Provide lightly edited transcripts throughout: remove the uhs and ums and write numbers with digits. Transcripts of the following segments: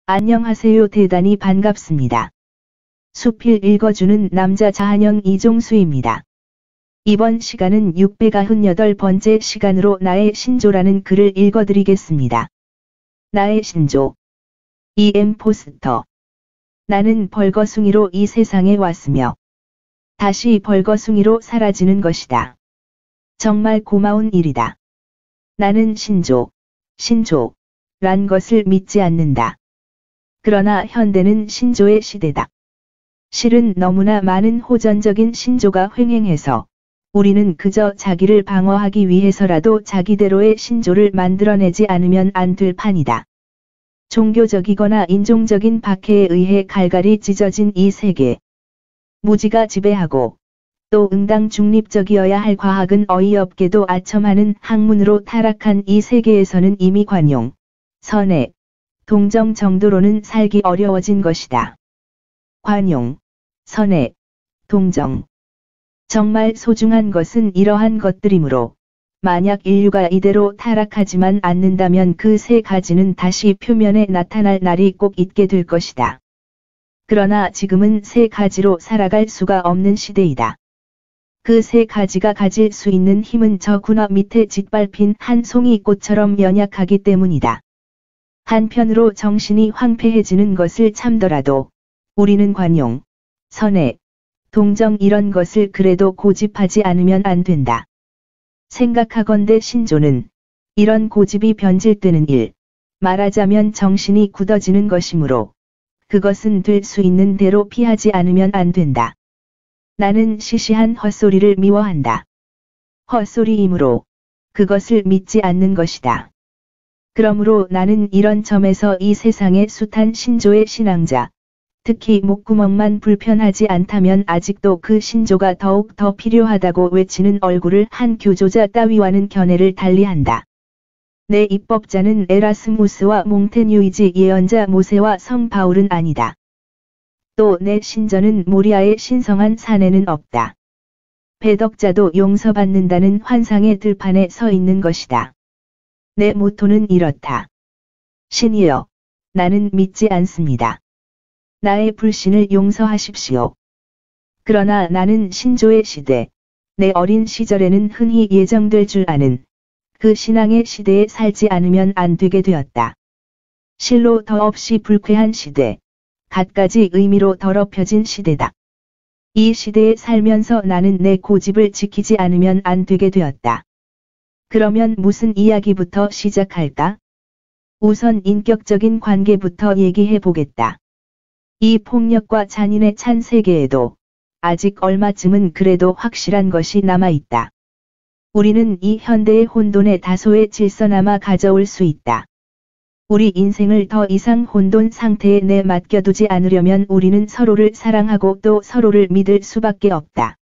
안녕하세요. 대단히 반갑습니다. 수필 읽어주는 남자 자한영 이종수입니다. 이번 시간은 698번째 시간으로 나의 신조라는 글을 읽어드리겠습니다. 나의 신조. E.M. 포스터. 나는 벌거숭이로 이 세상에 왔으며 다시 벌거숭이로 사라지는 것이다. 정말 고마운 일이다. 나는 신조란 것을 믿지 않는다. 그러나 현대는 신조의 시대다. 실은 너무나 많은 호전적인 신조가 횡행해서 우리는 그저 자기를 방어하기 위해서라도 자기대로의 신조를 만들어내지 않으면 안 될 판이다. 종교적이거나 인종적인 박해에 의해 갈갈이 찢어진 이 세계. 무지가 지배하고 또 응당 중립적이어야 할 과학은 어이없게도 아첨하는 학문으로 타락한 이 세계에서는 이미 관용, 선애, 동정 정도로는 살기 어려워진 것이다. 관용, 선애, 동정. 정말 소중한 것은 이러한 것들이므로 만약 인류가 이대로 타락하지만 않는다면 그 세 가지는 다시 표면에 나타날 날이 꼭 있게 될 것이다. 그러나 지금은 세 가지로 살아갈 수가 없는 시대이다. 그 세 가지가 가질 수 있는 힘은 저 군화 밑에 짓밟힌 한 송이 꽃처럼 연약하기 때문이다. 한편으로 정신이 황폐해지는 것을 참더라도 우리는 관용, 선애, 동정 이런 것을 그래도 고집하지 않으면 안 된다. 생각하건대 신조는 이런 고집이 변질되는 일, 말하자면 정신이 굳어지는 것이므로 그것은 될 수 있는 대로 피하지 않으면 안 된다. 나는 시시한 헛소리를 미워한다. 헛소리이므로 그것을 믿지 않는 것이다. 그러므로 나는 이런 점에서 이 세상의 숱한 신조의 신앙자, 특히 목구멍만 불편하지 않다면 아직도 그 신조가 더욱 더 필요하다고 외치는 얼굴을 한 교조자 따위와는 견해를 달리한다. 내 입법자는 에라스무스와 몽테뉴이지 예언자 모세와 성 바울은 아니다. 또 내 신전은 모리아의 신성한 사내는 없다. 배덕자도 용서받는다는 환상의 들판에 서 있는 것이다. 내 모토는 이렇다. 신이여, 나는 믿지 않습니다. 나의 불신을 용서하십시오. 그러나 나는 신조의 시대, 내 어린 시절에는 흔히 예정될 줄 아는 그 신앙의 시대에 살지 않으면 안 되게 되었다. 실로 더없이 불쾌한 시대, 갖가지 의미로 더럽혀진 시대다. 이 시대에 살면서 나는 내 고집을 지키지 않으면 안 되게 되었다. 그러면 무슨 이야기부터 시작할까? 우선 인격적인 관계부터 얘기해 보겠다. 이 폭력과 잔인에 찬 세계에도 아직 얼마쯤은 그래도 확실한 것이 남아있다. 우리는 이 현대의 혼돈에 다소의 질서나마 가져올 수 있다. 우리 인생을 더 이상 혼돈 상태에 내맡겨두지 않으려면 우리는 서로를 사랑하고 또 서로를 믿을 수밖에 없다.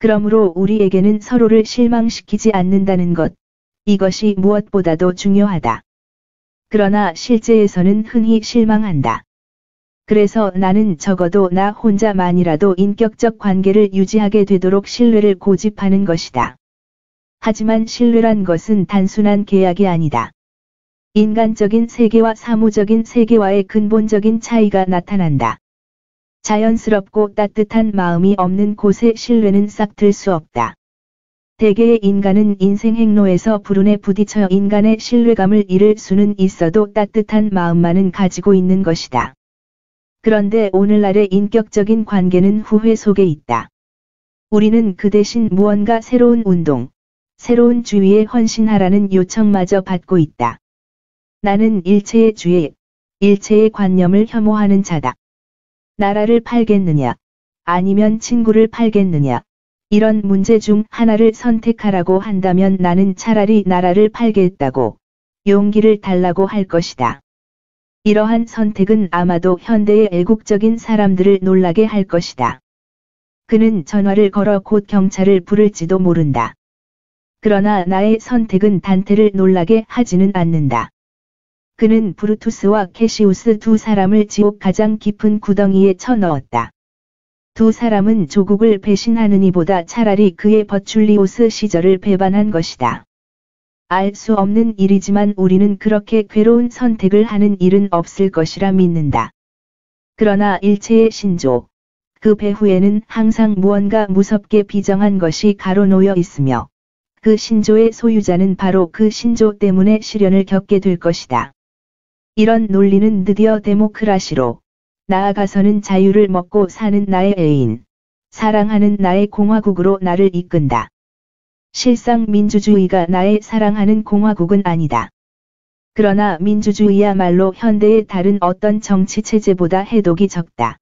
그러므로 우리에게는 서로를 실망시키지 않는다는 것, 이것이 무엇보다도 중요하다. 그러나 실제에서는 흔히 실망한다. 그래서 나는 적어도 나 혼자만이라도 인격적 관계를 유지하게 되도록 신뢰를 고집하는 것이다. 하지만 신뢰란 것은 단순한 계약이 아니다. 인간적인 세계와 사무적인 세계와의 근본적인 차이가 나타난다. 자연스럽고 따뜻한 마음이 없는 곳에 신뢰는 싹 들 수 없다. 대개의 인간은 인생 행로에서 불운에 부딪혀 인간의 신뢰감을 잃을 수는 있어도 따뜻한 마음만은 가지고 있는 것이다. 그런데 오늘날의 인격적인 관계는 후회 속에 있다. 우리는 그 대신 무언가 새로운 운동, 새로운 주의에 헌신하라는 요청마저 받고 있다. 나는 일체의 주의, 일체의 관념을 혐오하는 자다. 나라를 팔겠느냐, 아니면 친구를 팔겠느냐, 이런 문제 중 하나를 선택하라고 한다면 나는 차라리 나라를 팔겠다고 용기를 달라고 할 것이다. 이러한 선택은 아마도 현대의 애국적인 사람들을 놀라게 할 것이다. 그는 전화를 걸어 곧 경찰을 부를지도 모른다. 그러나 나의 선택은 단테를 놀라게 하지는 않는다. 그는 브루투스와 캐시우스 두 사람을 지옥 가장 깊은 구덩이에 쳐넣었다. 두 사람은 조국을 배신하느니보다 차라리 그의 버출리오스 시절을 배반한 것이다. 알 수 없는 일이지만 우리는 그렇게 괴로운 선택을 하는 일은 없을 것이라 믿는다. 그러나 일체의 신조, 그 배후에는 항상 무언가 무섭게 비정한 것이 가로놓여 있으며, 그 신조의 소유자는 바로 그 신조 때문에 시련을 겪게 될 것이다. 이런 논리는 드디어 데모크라시로, 나아가서는 자유를 먹고 사는 나의 애인, 사랑하는 나의 공화국으로 나를 이끈다. 실상 민주주의가 나의 사랑하는 공화국은 아니다. 그러나 민주주의야말로 현대의 다른 어떤 정치체제보다 해독이 적다.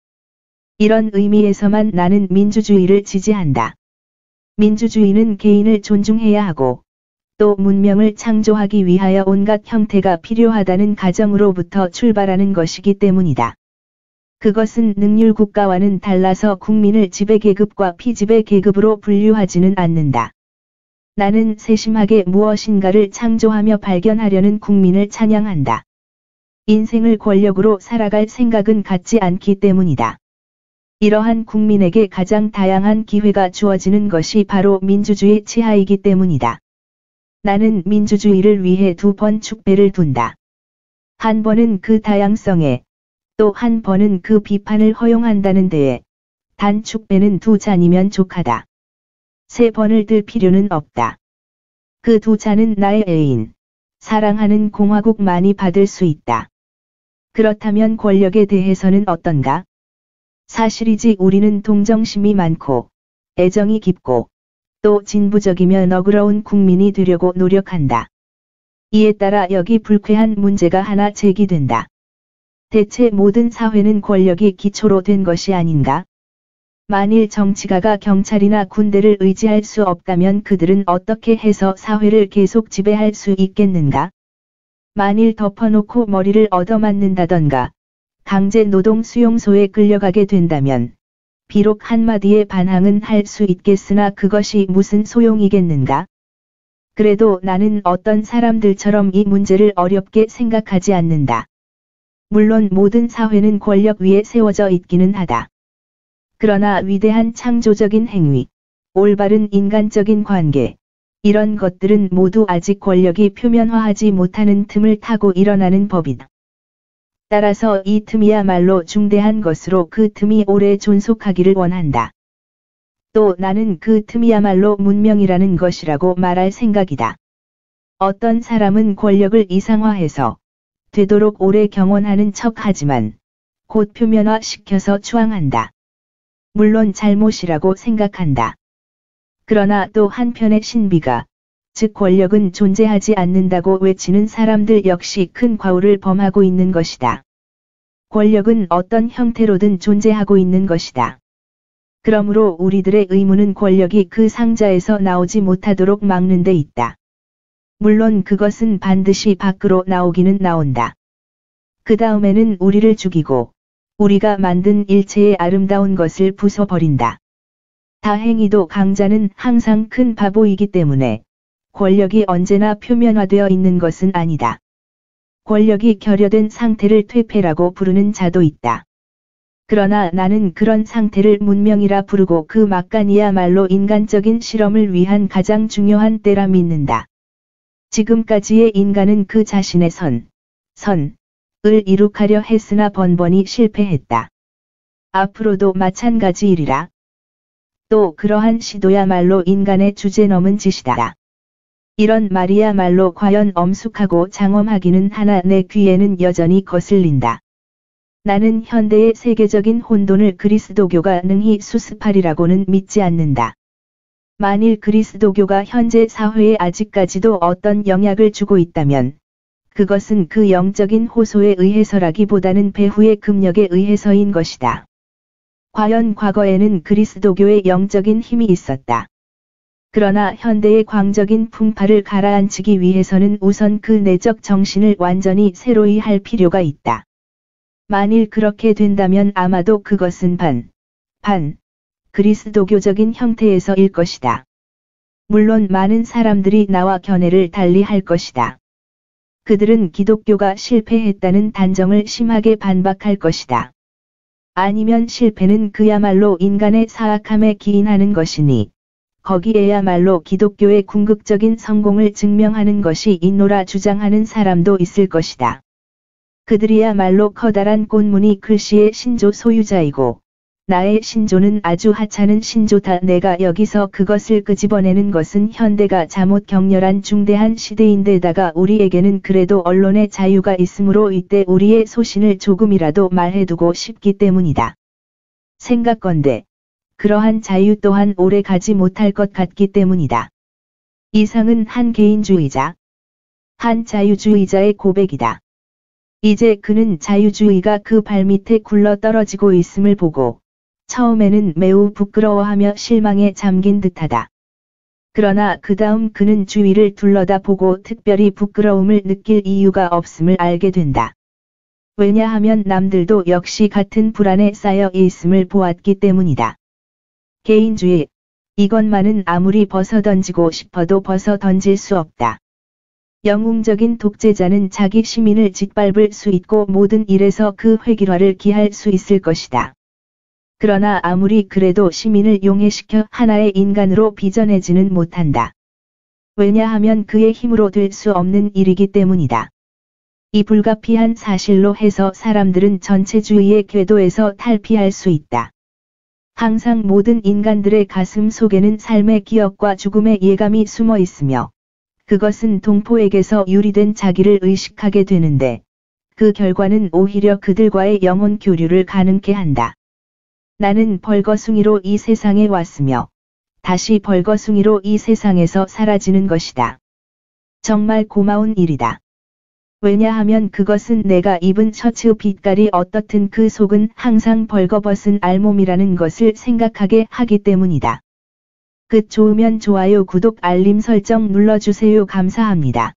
이런 의미에서만 나는 민주주의를 지지한다. 민주주의는 개인을 존중해야 하고, 또 문명을 창조하기 위하여 온갖 형태가 필요하다는 가정으로부터 출발하는 것이기 때문이다. 그것은 능률국가와는 달라서 국민을 지배계급과 피지배계급으로 분류하지는 않는다. 나는 세심하게 무엇인가를 창조하며 발견하려는 국민을 찬양한다. 인생을 권력으로 살아갈 생각은 갖지 않기 때문이다. 이러한 국민에게 가장 다양한 기회가 주어지는 것이 바로 민주주의 치하이기 때문이다. 나는 민주주의를 위해 2번 축배를 둔다. 한 번은 그 다양성에, 또 한 번은 그 비판을 허용한다는 데에, 단 축배는 2잔이면 족하다. 3번을 들 필요는 없다. 그 2잔은 나의 애인, 사랑하는 공화국만이 받을 수 있다. 그렇다면 권력에 대해서는 어떤가? 사실이지 우리는 동정심이 많고, 애정이 깊고, 또 진부적이며 너그러운 국민이 되려고 노력한다. 이에 따라 여기 불쾌한 문제가 하나 제기된다. 대체 모든 사회는 권력이 기초로 된 것이 아닌가? 만일 정치가가 경찰이나 군대를 의지할 수 없다면 그들은 어떻게 해서 사회를 계속 지배할 수 있겠는가? 만일 덮어놓고 머리를 얻어맞는다던가, 강제 노동 수용소에 끌려가게 된다면, 비록 한마디의 반항은 할 수 있겠으나 그것이 무슨 소용이겠는가? 그래도 나는 어떤 사람들처럼 이 문제를 어렵게 생각하지 않는다. 물론 모든 사회는 권력 위에 세워져 있기는 하다. 그러나 위대한 창조적인 행위, 올바른 인간적인 관계, 이런 것들은 모두 아직 권력이 표면화하지 못하는 틈을 타고 일어나는 법이다. 따라서 이 틈이야말로 중대한 것으로 그 틈이 오래 존속하기를 원한다. 또 나는 그 틈이야말로 문명이라는 것이라고 말할 생각이다. 어떤 사람은 권력을 이상화해서 되도록 오래 경원하는 척하지만 곧 표면화시켜서 추앙한다. 물론 잘못이라고 생각한다. 그러나 또 한편의 신비가, 즉 권력은 존재하지 않는다고 외치는 사람들 역시 큰 과오를 범하고 있는 것이다. 권력은 어떤 형태로든 존재하고 있는 것이다. 그러므로 우리들의 의무는 권력이 그 상자에서 나오지 못하도록 막는 데 있다. 물론 그것은 반드시 밖으로 나오기는 나온다. 그 다음에는 우리를 죽이고, 우리가 만든 일체의 아름다운 것을 부숴버린다. 다행히도 강자는 항상 큰 바보이기 때문에, 권력이 언제나 표면화되어 있는 것은 아니다. 권력이 결여된 상태를 퇴폐라고 부르는 자도 있다. 그러나 나는 그런 상태를 문명이라 부르고 그 막간이야말로 인간적인 실험을 위한 가장 중요한 때라 믿는다. 지금까지의 인간은 그 자신의 선을 이룩하려 했으나 번번이 실패했다. 앞으로도 마찬가지이리라. 또 그러한 시도야말로 인간의 주제 넘은 짓이다. 이런 말이야말로 과연 엄숙하고 장엄하기는 하나 내 귀에는 여전히 거슬린다. 나는 현대의 세계적인 혼돈을 그리스도교가 능히 수습하리라고는 믿지 않는다. 만일 그리스도교가 현재 사회에 아직까지도 어떤 영향을 주고 있다면, 그것은 그 영적인 호소에 의해서라기보다는 배후의 금력에 의해서인 것이다. 과연 과거에는 그리스도교의 영적인 힘이 있었다. 그러나 현대의 광적인 풍파를 가라앉히기 위해서는 우선 그 내적 정신을 완전히 새로이 할 필요가 있다. 만일 그렇게 된다면 아마도 그것은 그리스도교적인 형태에서일 것이다. 물론 많은 사람들이 나와 견해를 달리 할 것이다. 그들은 기독교가 실패했다는 단정을 심하게 반박할 것이다. 아니면 실패는 그야말로 인간의 사악함에 기인하는 것이니, 거기에야말로 기독교의 궁극적인 성공을 증명하는 것이 있노라 주장하는 사람도 있을 것이다. 그들이야말로 커다란 꽃무늬 글씨의 신조 소유자이고, 나의 신조는 아주 하찮은 신조다. 내가 여기서 그것을 끄집어내는 것은 현대가 잠옷 격렬한 중대한 시대인데다가 우리에게는 그래도 언론의 자유가 있으므로 이때 우리의 소신을 조금이라도 말해두고 싶기 때문이다. 생각건대 그러한 자유 또한 오래 가지 못할 것 같기 때문이다. 이상은 한 개인주의자, 한 자유주의자의 고백이다. 이제 그는 자유주의가 그 발밑에 굴러 떨어지고 있음을 보고 처음에는 매우 부끄러워하며 실망에 잠긴 듯하다. 그러나 그 다음 그는 주위를 둘러다 보고 특별히 부끄러움을 느낄 이유가 없음을 알게 된다. 왜냐하면 남들도 역시 같은 불안에 쌓여 있음을 보았기 때문이다. 개인주의, 이것만은 아무리 벗어던지고 싶어도 벗어던질 수 없다. 영웅적인 독재자는 자기 시민을 짓밟을 수 있고 모든 일에서 그 획일화를 기할 수 있을 것이다. 그러나 아무리 그래도 시민을 용해시켜 하나의 인간으로 빚어내지는 못한다. 왜냐하면 그의 힘으로 될 수 없는 일이기 때문이다. 이 불가피한 사실로 해서 사람들은 전체주의의 궤도에서 탈피할 수 있다. 항상 모든 인간들의 가슴 속에는 삶의 기억과 죽음의 예감이 숨어 있으며, 그것은 동포에게서 유리된 자기를 의식하게 되는데, 그 결과는 오히려 그들과의 영혼 교류를 가능케 한다. 나는 벌거숭이로 이 세상에 왔으며, 다시 벌거숭이로 이 세상에서 사라지는 것이다. 정말 고마운 일이다. 왜냐하면 그것은 내가 입은 셔츠 빛깔이 어떻든 그 속은 항상 벌거벗은 알몸이라는 것을 생각하게 하기 때문이다. 끝 좋으면 좋아요 구독 알림 설정 눌러주세요. 감사합니다.